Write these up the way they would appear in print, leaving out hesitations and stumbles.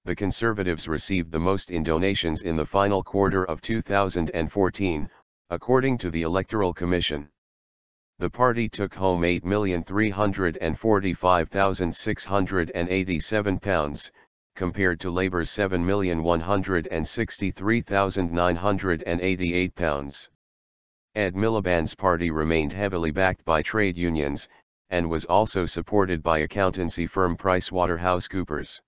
the Conservatives received the most in donations in the final quarter of 2014, according to the Electoral Commission. The party took home £8,345,687, compared to Labour's £7,163,988. Ed Miliband's party remained heavily backed by trade unions, and was also supported by accountancy firm PricewaterhouseCoopers.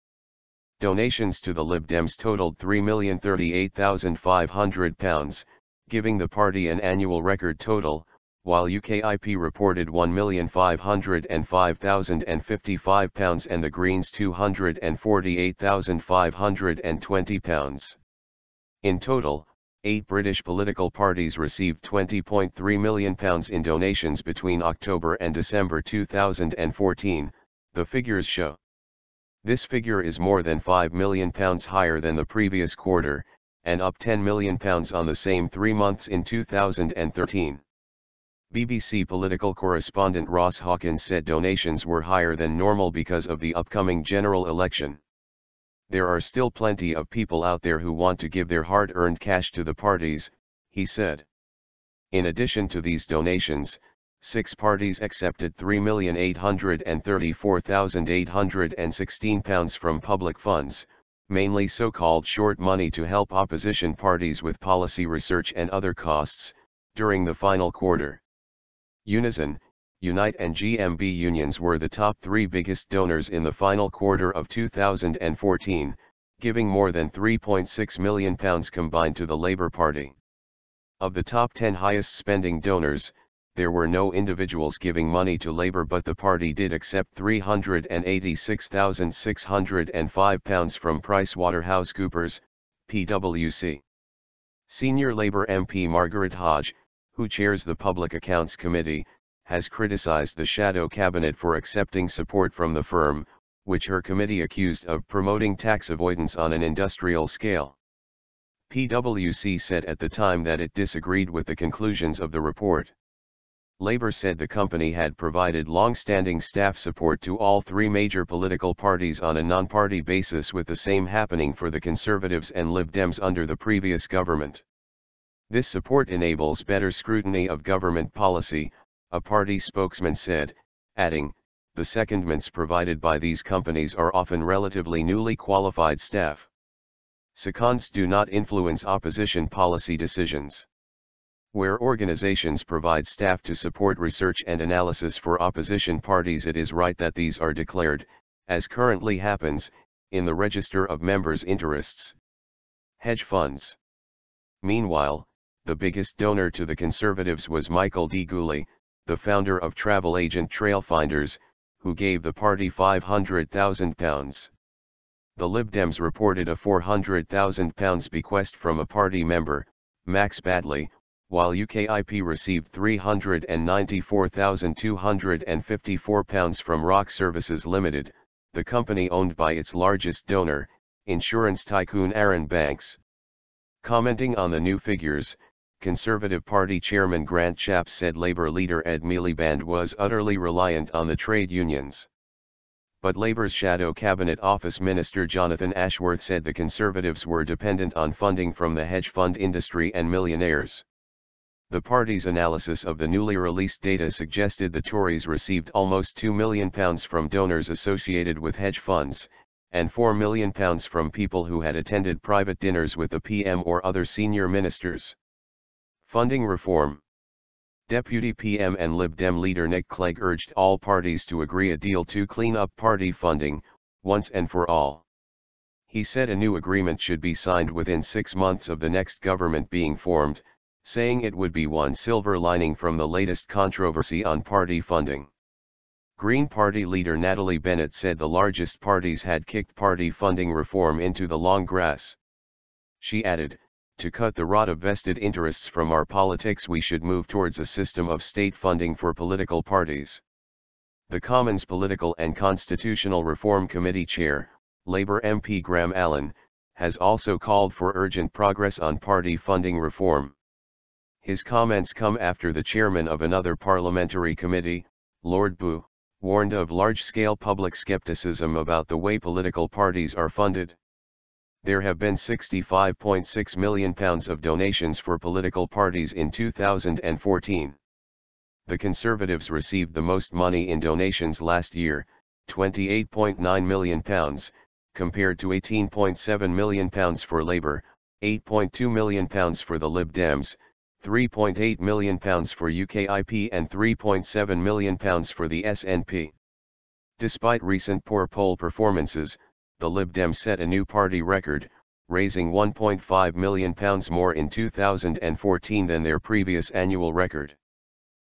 Donations to the Lib Dems totaled £3,038,500, giving the party an annual record total, while UKIP reported £1,505,055 and the Greens £248,520. In total, 8 British political parties received £20.3 million in donations between October and December 2014, the figures show. This figure is more than £5 million higher than the previous quarter, and up £10 million on the same 3 months in 2013. BBC political correspondent Ross Hawkins said donations were higher than normal because of the upcoming general election. There are still plenty of people out there who want to give their hard-earned cash to the parties, he said. In addition to these donations, 6 parties accepted £3,834,816 from public funds, mainly so-called short money to help opposition parties with policy research and other costs, during the final quarter. Unison, Unite and GMB unions were the top 3 biggest donors in the final quarter of 2014, giving more than £3.6 million combined to the Labour Party. Of the top 10 highest spending donors, there were no individuals giving money to Labour, but the party did accept £386,605 from PricewaterhouseCoopers, PwC. Senior Labour MP Margaret Hodge, who chairs the Public Accounts Committee, has criticised the shadow cabinet for accepting support from the firm, which her committee accused of promoting tax avoidance on an industrial scale. PwC said at the time that it disagreed with the conclusions of the report. Labour said the company had provided long-standing staff support to all 3 major political parties on a non-party basis, with the same happening for the Conservatives and Lib Dems under the previous government. This support enables better scrutiny of government policy, a party spokesman said, adding, the secondments provided by these companies are often relatively newly qualified staff. Seconds do not influence opposition policy decisions. Where organizations provide staff to support research and analysis for opposition parties, it is right that these are declared, as currently happens, in the register of members' interests. Hedge funds. Meanwhile, the biggest donor to the Conservatives was Michael D. Gooley, the founder of travel agent Trailfinders, who gave the party £500,000. The Lib Dems reported a £400,000 bequest from a party member, Max Badley, while UKIP received £394,254 from Rock Services Limited, the company owned by its largest donor, insurance tycoon Arron Banks. Commenting on the new figures, Conservative Party Chairman Grant Shapps said Labour leader Ed Miliband was utterly reliant on the trade unions. But Labour's Shadow Cabinet Office Minister Jonathan Ashworth said the Conservatives were dependent on funding from the hedge fund industry and millionaires. The party's analysis of the newly released data suggested the Tories received almost £2 million from donors associated with hedge funds, and £4 million from people who had attended private dinners with the PM or other senior ministers. Funding reform. Deputy PM and Lib Dem leader Nick Clegg urged all parties to agree a deal to clean up party funding, once and for all. He said a new agreement should be signed within 6 months of the next government being formed, saying it would be one silver lining from the latest controversy on party funding. Green Party leader Natalie Bennett said the largest parties had kicked party funding reform into the long grass. She added, "To cut the rot of vested interests from our politics, we should move towards a system of state funding for political parties." The Commons Political and Constitutional Reform Committee Chair, Labour MP Graham Allen, has also called for urgent progress on party funding reform. His comments come after the chairman of another parliamentary committee, Lord Boo, warned of large-scale public skepticism about the way political parties are funded. There have been £65.6 million of donations for political parties in 2014. The Conservatives received the most money in donations last year, £28.9 million, compared to £18.7 million for Labour, £8.2 million for the Lib Dems, £3.8 million for UKIP and £3.7 million for the SNP. Despite recent poor poll performances, the Lib Dems set a new party record, raising £1.5 million more in 2014 than their previous annual record.